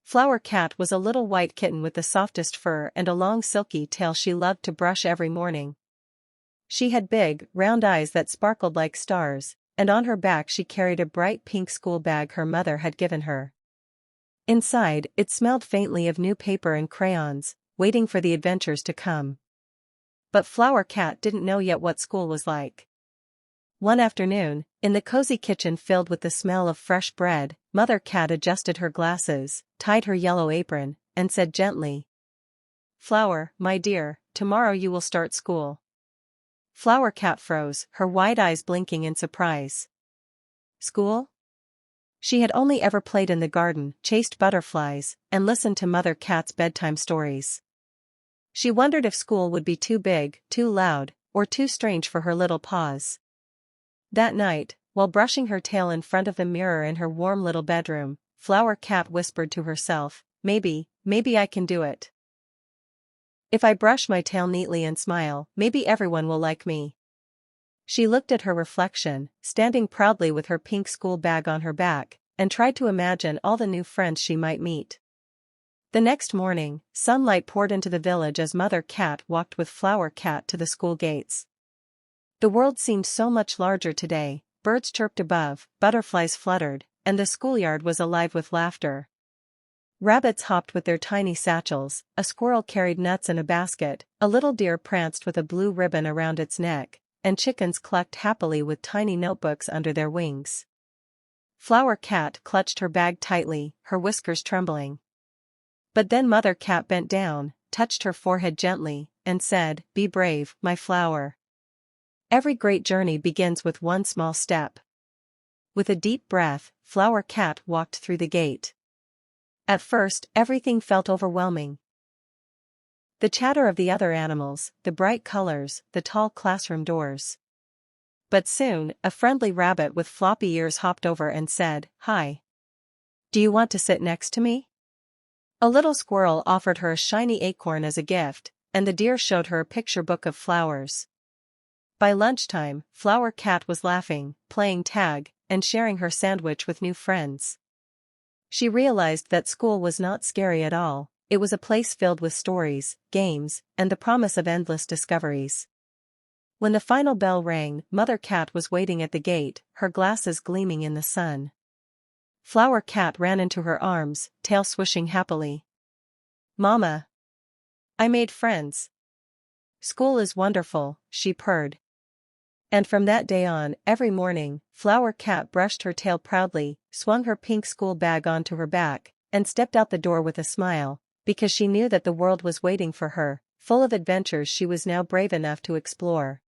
Flower Cat was a little white kitten with the softest fur and a long silky tail she loved to brush every morning. She had big, round eyes that sparkled like stars, and on her back she carried a bright pink school bag her mother had given her. Inside, it smelled faintly of new paper and crayons, waiting for the adventures to come. But Flower Cat didn't know yet what school was like. One afternoon, in the cozy kitchen filled with the smell of fresh bread, Mother Cat adjusted her glasses, tied her yellow apron, and said gently, "Flower, my dear, tomorrow you will start school." Flower Cat froze, her wide eyes blinking in surprise. School? She had only ever played in the garden, chased butterflies, and listened to Mother Cat's bedtime stories. She wondered if school would be too big, too loud, or too strange for her little paws. That night, while brushing her tail in front of the mirror in her warm little bedroom, Flower Cat whispered to herself, maybe I can do it. If I brush my tail neatly and smile, maybe everyone will like me." She looked at her reflection, standing proudly with her pink school bag on her back, and tried to imagine all the new friends she might meet. The next morning, sunlight poured into the village as Mother Cat walked with Flower Cat to the school gates. The world seemed so much larger today, birds chirped above, butterflies fluttered, and the schoolyard was alive with laughter. Rabbits hopped with their tiny satchels, a squirrel carried nuts in a basket, a little deer pranced with a blue ribbon around its neck, and chickens clucked happily with tiny notebooks under their wings. Flower Cat clutched her bag tightly, her whiskers trembling. But then Mother Cat bent down, touched her forehead gently, and said, "Be brave, my flower. Every great journey begins with one small step." With a deep breath, Flower Cat walked through the gate. At first, everything felt overwhelming. The chatter of the other animals, the bright colors, the tall classroom doors. But soon, a friendly rabbit with floppy ears hopped over and said, "Hi. Do you want to sit next to me?" A little squirrel offered her a shiny acorn as a gift, and the deer showed her a picture book of flowers. By lunchtime, Flower Cat was laughing, playing tag, and sharing her sandwich with new friends. She realized that school was not scary at all, it was a place filled with stories, games, and the promise of endless discoveries. When the final bell rang, Mother Cat was waiting at the gate, her glasses gleaming in the sun. Flower Cat ran into her arms, tail swishing happily. "Mama! I made friends. School is wonderful," she purred. And from that day on, every morning, Flower Cat brushed her tail proudly, swung her pink school bag onto her back, and stepped out the door with a smile, because she knew that the world was waiting for her, full of adventures she was now brave enough to explore.